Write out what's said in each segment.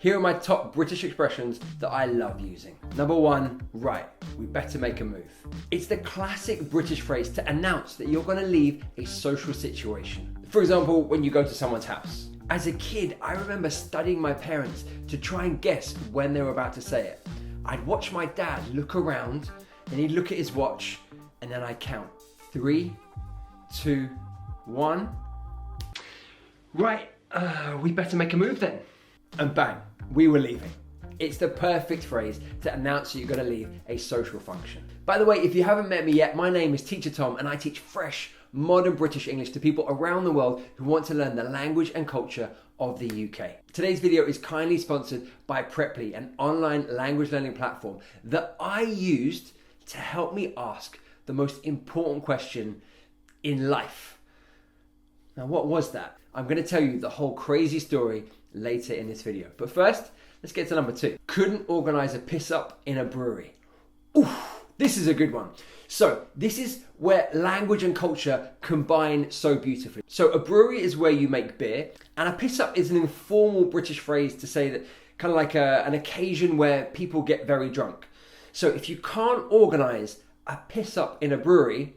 Here are my top British expressions that I love using. Number one, right, we better make a move. It's the classic British phrase to announce that you're gonna leave a social situation. For example, when you go to someone's house. As a kid, I remember studying my parents to try and guess when they were about to say it. I'd watch my dad look around and he'd look at his watch and then I'd count. 3, 2, 1. Right, we better make a move then. And bang, we were leaving. It's the perfect phrase to announce that you're going to leave a social function. By the way, if you haven't met me yet, my name is Teacher Tom and I teach fresh, modern British English to people around the world who want to learn the language and culture of the UK. Today's video is kindly sponsored by Preply, an online language learning platform that I used to help me ask the most important question in life. Now, what was that? I'm going to tell you the whole crazy story later in this video. But first, let's get to number 2. Couldn't organise a piss up in a brewery. Oof, this is a good one. So this is where language and culture combine so beautifully. So a brewery is where you make beer, and a piss up is an informal British phrase to say that kind of like an occasion where people get very drunk. So if you can't organise a piss up in a brewery,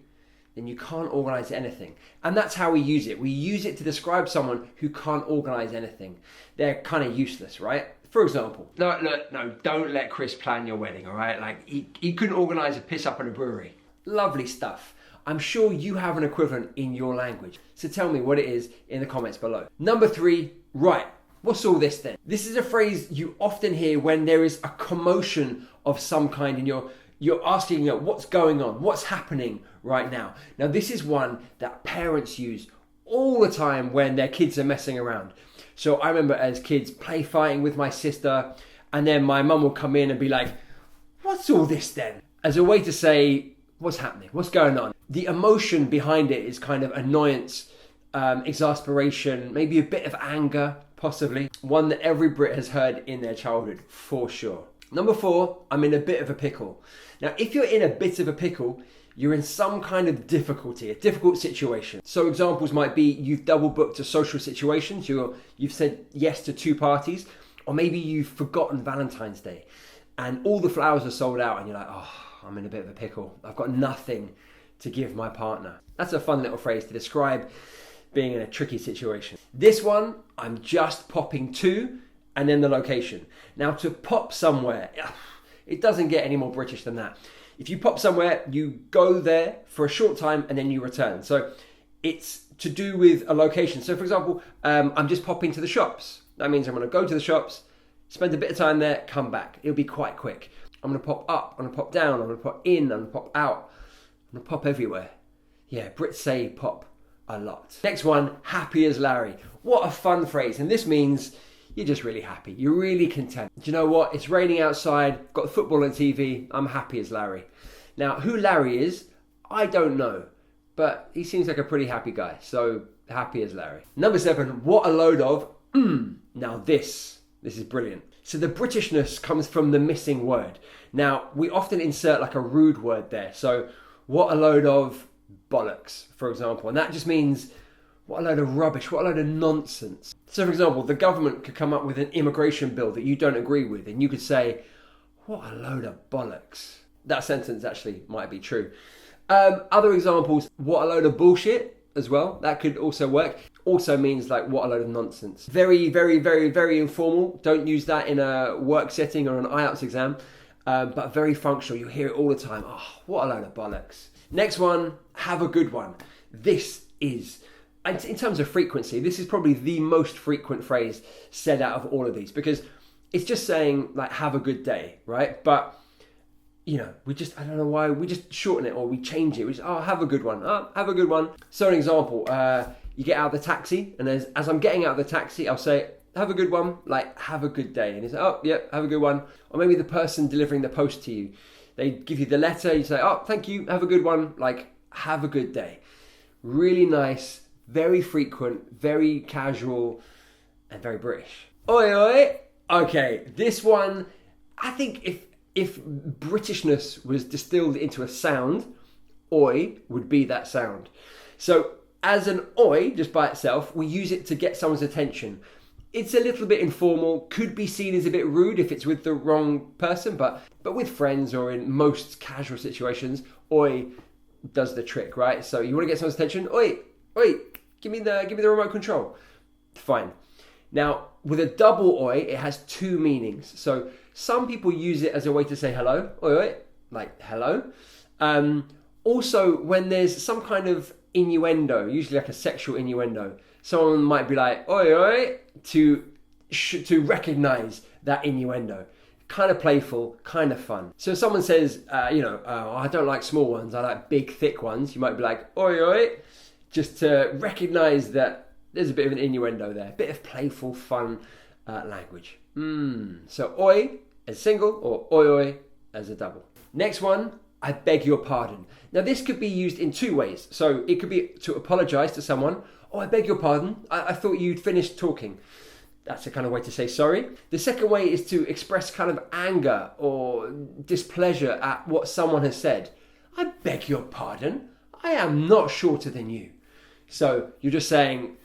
then you can't organise anything. And that's how we use it. We use it to describe someone who can't organise anything. They're kind of useless, right? For example, no, don't let Chris plan your wedding, all right? Like, he couldn't organise a piss up in a brewery. Lovely stuff. I'm sure you have an equivalent in your language. So tell me what it is in the comments below. Number 3, right. What's all this then? This is a phrase you often hear when there is a commotion of some kind and you're asking, what's going on? What's happening right now? Now, this is one that parents use all the time when their kids are messing around. So I remember as kids play fighting with my sister, and then my mum will come in and be like, what's all this then? As a way to say, what's happening? What's going on? The emotion behind it is kind of annoyance, exasperation, maybe a bit of anger, possibly. One that every Brit has heard in their childhood, for sure. Number 4, I'm in a bit of a pickle. Now, if you're in a bit of a pickle, you're in some kind of difficulty, a difficult situation. So examples might be you've double booked a social situation, so you've said yes to 2 parties, or maybe you've forgotten Valentine's Day and all the flowers are sold out and you're like, oh, I'm in a bit of a pickle. I've got nothing to give my partner. That's a fun little phrase to describe being in a tricky situation. This one, I'm just popping to, and then the location. Now, to pop somewhere, it doesn't get any more British than that. If you pop somewhere, you go there for a short time and then you return. So it's to do with a location. So for example, I'm just popping to the shops. That means I'm going to go to the shops, spend a bit of time there, come back. It'll be quite quick. I'm going to pop up, I'm going to pop down, I'm going to pop in, I'm going to pop out. I'm going to pop everywhere. Yeah, Brits say pop a lot. Next one, happy as Larry. What a fun phrase. And this means you're just really happy. You're really content. Do you know what? It's raining outside, got football on TV. I'm happy as Larry. Now, who Larry is, I don't know, but he seems like a pretty happy guy. So happy as Larry. Number 7, what a load of. Now this is brilliant. So the Britishness comes from the missing word. Now, we often insert like a rude word there. So what a load of bollocks, for example. And that just means what a load of rubbish, what a load of nonsense. So for example, the government could come up with an immigration bill that you don't agree with, and you could say, what a load of bollocks. That sentence actually might be true. Other examples, what a load of bullshit as well. That could also work. Also means like, what a load of nonsense. Very, very, very, very informal. Don't use that in a work setting or an IELTS exam, but very functional. You hear it all the time. Oh, what a load of bollocks. Next one, have a good one. This is, and in terms of frequency, this is probably the most frequent phrase said out of all of these, because it's just saying like, have a good day, right? But we just, I don't know why, we just shorten it or we change it. We just, oh, have a good one. Oh, have a good one. So an example, you get out of the taxi, and as I'm getting out of the taxi, I'll say, have a good one, like, have a good day. And you say, oh, yeah, have a good one. Or maybe the person delivering the post to you, they give you the letter, you say, oh, thank you, have a good one, like, have a good day. Really nice, very frequent, very casual, and very British. Oi, oi. Okay, this one, I think if Britishness was distilled into a sound, oi would be that sound. So as an oi, just by itself, we use it to get someone's attention. It's a little bit informal, could be seen as a bit rude if it's with the wrong person, but with friends or in most casual situations, oi does the trick, right? So you want to get someone's attention, oi, give me the remote control. Fine. Now, with a double oi, it has two meanings. So some people use it as a way to say hello, oi, like hello. Also, when there's some kind of innuendo, usually like a sexual innuendo, someone might be like, oi, to recognize that innuendo. Kind of playful, kind of fun. So if someone says, I don't like small ones, I like big, thick ones, you might be like, oi, just to recognize that there's a bit of an innuendo there, a bit of playful, fun language. So oi as single or oi as a double. Next one, I beg your pardon. Now this could be used in two ways. So it could be to apologize to someone. Oh, I beg your pardon. I thought you'd finished talking. That's a kind of way to say sorry. The second way is to express kind of anger or displeasure at what someone has said. I beg your pardon. I am not shorter than you. So you're just saying,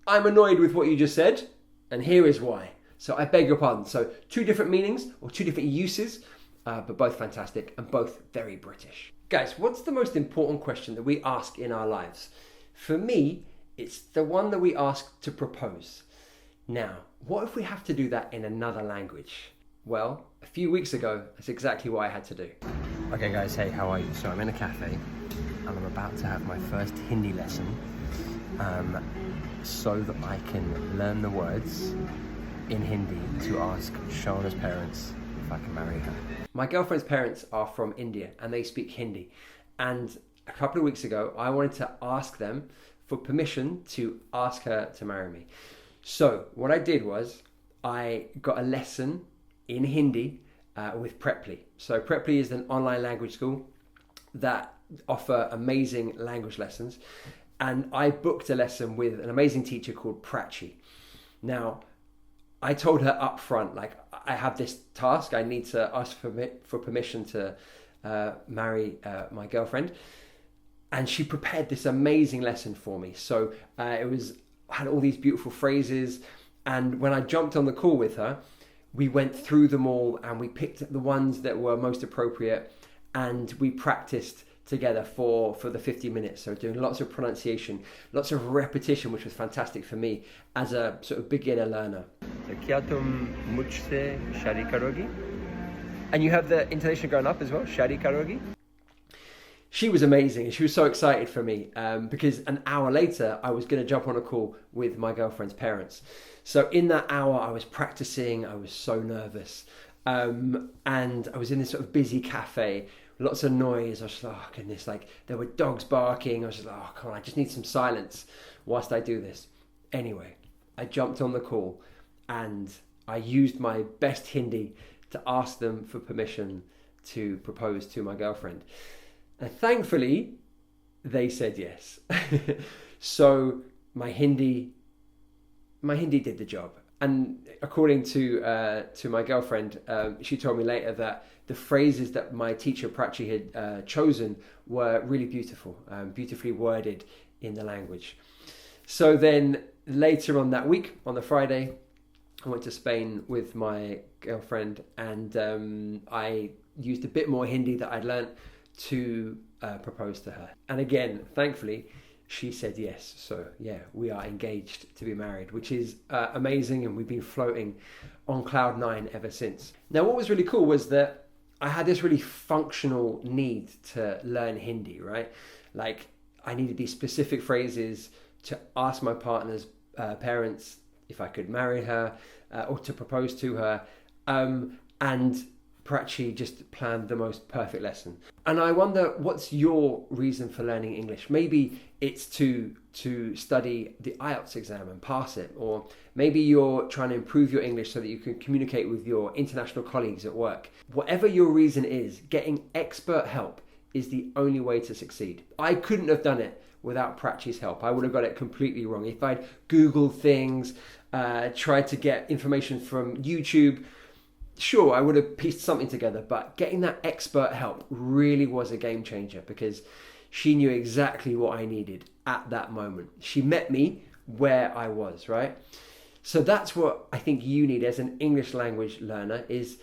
I'm annoyed with what you just said, and here is why. So I beg your pardon. So two different meanings or two different uses, but both fantastic and both very British. Guys, what's the most important question that we ask in our lives? For me, it's the one that we ask to propose. Now, what if we have to do that in another language? Well, a few weeks ago, that's exactly what I had to do. Okay guys, hey, how are you? So I'm in a cafe and I'm about to have my first Hindi lesson so that I can learn the words in Hindi to ask Shauna's parents if I can marry her. My girlfriend's parents are from India and they speak Hindi. And a couple of weeks ago, I wanted to ask them for permission to ask her to marry me. So what I did was I got a lesson in Hindi with Preply. So Preply is an online language school that offer amazing language lessons. And I booked a lesson with an amazing teacher called Prachi. Now, I told her up front, like, I have this task. I need to ask for permission to marry my girlfriend. And she prepared this amazing lesson for me. So it had all these beautiful phrases. And when I jumped on the call with her, we went through them all and we picked the ones that were most appropriate. And we practiced together for the 50 minutes. So doing lots of pronunciation, lots of repetition, which was fantastic for me as a sort of beginner learner. Kya tum mujhse shadi karogi? And you have the intonation going up as well, shadi karogi? She was amazing and she was so excited for me because an hour later I was going to jump on a call with my girlfriend's parents. So in that hour I was practicing, I was so nervous and I was in this sort of busy cafe, lots of noise. I was just like, oh goodness, like there were dogs barking. I was just like, oh come on, I just need some silence whilst I do this. Anyway, I jumped on the call and I used my best Hindi to ask them for permission to propose to my girlfriend. And thankfully, they said yes. So my Hindi did the job. And according to my girlfriend, she told me later that the phrases that my teacher Prachi had chosen were really beautiful, beautifully worded in the language. So then later on that week, on the Friday, I went to Spain with my girlfriend and I used a bit more Hindi that I'd learnt to propose to her. And again, thankfully, she said yes. So yeah, we are engaged to be married, which is amazing. And we've been floating on cloud nine ever since. Now, what was really cool was that I had this really functional need to learn Hindi, right? Like I needed these specific phrases to ask my partner's parents if I could marry her or to propose to her. And Prachi just planned the most perfect lesson. And I wonder, what's your reason for learning English? Maybe it's to study the IELTS exam and pass it, or maybe you're trying to improve your English so that you can communicate with your international colleagues at work. Whatever your reason is, getting expert help is the only way to succeed. I couldn't have done it without Prachi's help. I would have got it completely wrong. If I'd Googled things, tried to get information from YouTube, sure, I would have pieced something together, but getting that expert help really was a game changer because she knew exactly what I needed at that moment. She met me where I was, right? So that's what I think you need as an English language learner, is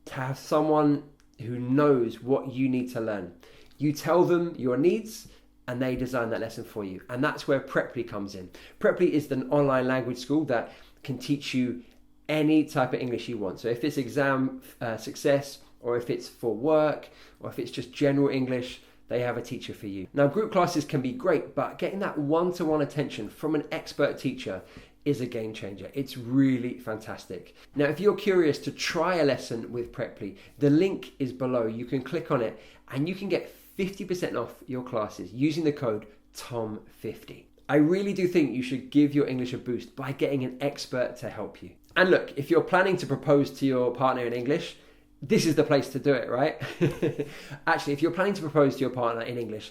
to have someone who knows what you need to learn. You tell them your needs and they design that lesson for you. And that's where Preply comes in. Preply is an online language school that can teach you any type of English you want. So if it's exam success, or if it's for work, or if it's just general English, they have a teacher for you. Now, group classes can be great, but getting that one-to-one attention from an expert teacher is a game changer. It's really fantastic. Now, if you're curious to try a lesson with Preply, the link is below. You can click on it and you can get 50% off your classes using the code TOM50. I really do think you should give your English a boost by getting an expert to help you. And look, if you're planning to propose to your partner in English, this is the place to do it, right? Actually, if you're planning to propose to your partner in English,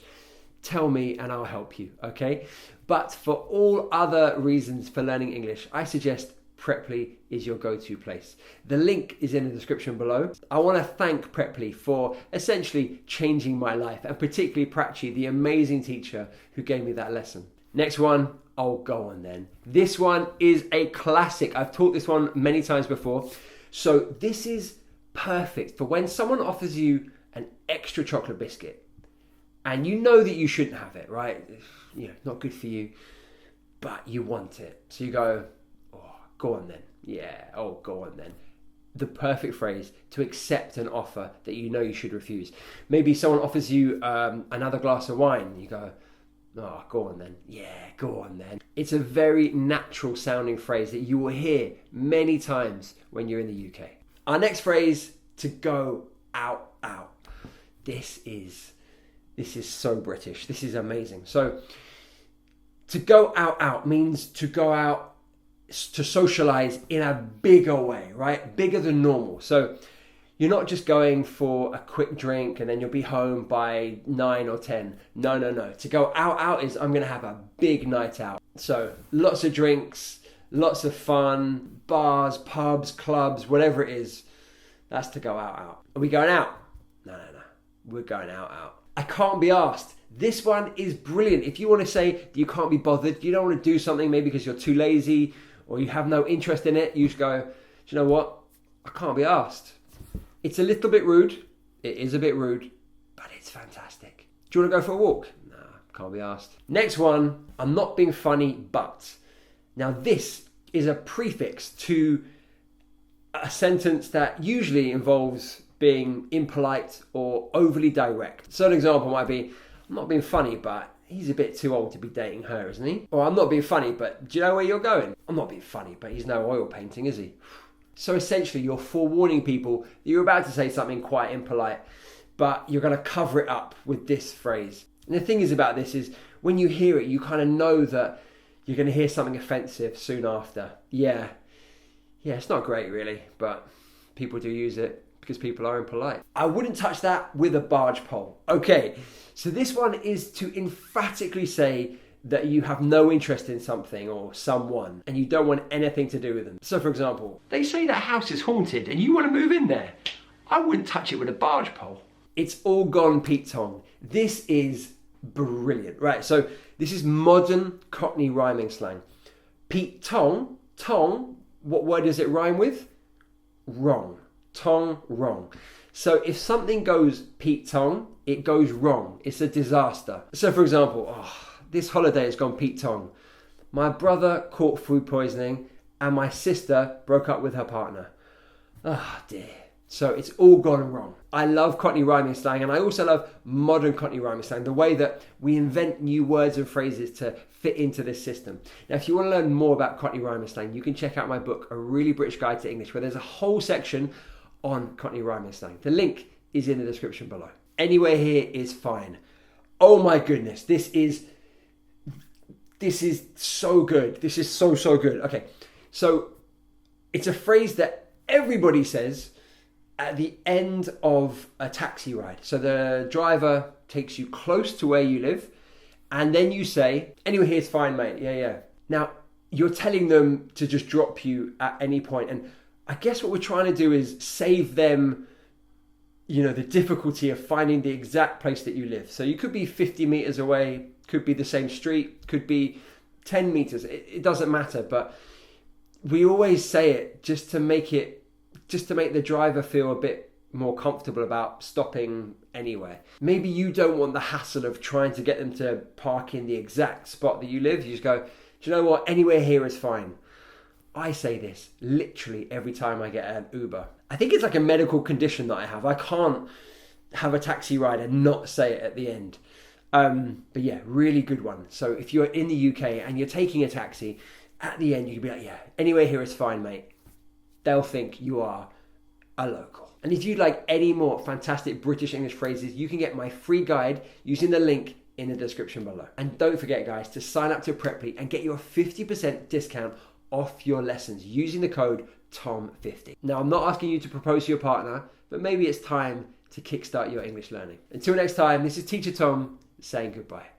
tell me and I'll help you, okay? But for all other reasons for learning English, I suggest Preply is your go-to place. The link is in the description below. I want to thank Preply for essentially changing my life, and particularly Prachi, the amazing teacher who gave me that lesson. Next one, oh, go on then. This one is a classic. I've taught this one many times before. So this is perfect for when someone offers you an extra chocolate biscuit and you know that you shouldn't have it, right? You know, not good for you, but you want it. So you go, oh, go on then. Yeah, oh, go on then. The perfect phrase to accept an offer that you know you should refuse. Maybe someone offers you another glass of wine. You go, oh, go on then. Yeah, go on then. It's a very natural sounding phrase that you will hear many times when you're in the UK. Our next phrase, to go out, out. This is so British. This is amazing. So to go out, out means to go out to socialize in a bigger way, right? Bigger than normal. So you're not just going for a quick drink and then you'll be home by 9 or 10. No. To go out, out is I'm going to have a big night out. So lots of drinks, lots of fun, bars, pubs, clubs, whatever it is. That's to go out, out. Are we going out? No. We're going out, out. I can't be asked. This one is brilliant. If you want to say that you can't be bothered, you don't want to do something maybe because you're too lazy or you have no interest in it, you just go, do you know what? I can't be asked. It's a little bit rude. It is a bit rude, but it's fantastic. Do you want to go for a walk? No, can't be asked. Next one, I'm not being funny, but. Now this is a prefix to a sentence that usually involves being impolite or overly direct. So an example might be, I'm not being funny, but he's a bit too old to be dating her, isn't he? Or I'm not being funny, but do you know where you're going? I'm not being funny, but he's no oil painting, is he? So essentially you're forewarning people that you're about to say something quite impolite, but you're going to cover it up with this phrase. And the thing is about this is when you hear it, you kind of know that you're going to hear something offensive soon after. Yeah, it's not great really, but people do use it because people are impolite. I wouldn't touch that with a barge pole. Okay, so this one is to emphatically say that you have no interest in something or someone and you don't want anything to do with them. So for example, they say that house is haunted and you want to move in there. I wouldn't touch it with a barge pole. It's all gone Pete Tong. This is brilliant. Right, so this is modern Cockney rhyming slang. Pete Tong, what word does it rhyme with? Wrong. Tong, wrong. So if something goes Pete Tong, it goes wrong. It's a disaster. So for example, this holiday has gone Pete Tong. My brother caught food poisoning and my sister broke up with her partner. Oh dear. So it's all gone wrong. I love Cockney rhyming slang, and I also love modern Cockney rhyming slang, the way that we invent new words and phrases to fit into this system. Now, if you want to learn more about Cockney rhyming slang, you can check out my book, A Really British Guide to English, where there's a whole section on Cockney rhyming slang. The link is in the description below. Anywhere here is fine. Oh my goodness, this is so good. This is so good. Okay, so it's a phrase that everybody says at the end of a taxi ride. So the driver takes you close to where you live and then you say, anyway, here's fine, mate. Yeah. Now, you're telling them to just drop you at any point. And I guess what we're trying to do is save them, the difficulty of finding the exact place that you live. So you could be 50 meters away, could be the same street, could be 10 meters. It doesn't matter, but we always say it just to make the driver feel a bit more comfortable about stopping anywhere. Maybe you don't want the hassle of trying to get them to park in the exact spot that you live. You just go, do you know what? Anywhere here is fine. I say this literally every time I get an Uber. I think it's like a medical condition that I have. I can't have a taxi ride and not say it at the end. But yeah, really good one. So if you're in the UK and you're taking a taxi, at the end you can be like, yeah, anywhere here is fine, mate. They'll think you are a local. And if you'd like any more fantastic British English phrases, you can get my free guide using the link in the description below. And don't forget, guys, to sign up to Preply and get your 50% discount off your lessons using the code TOM50. Now, I'm not asking you to propose to your partner, but maybe it's time to kickstart your English learning. Until next time, this is Teacher Tom saying goodbye.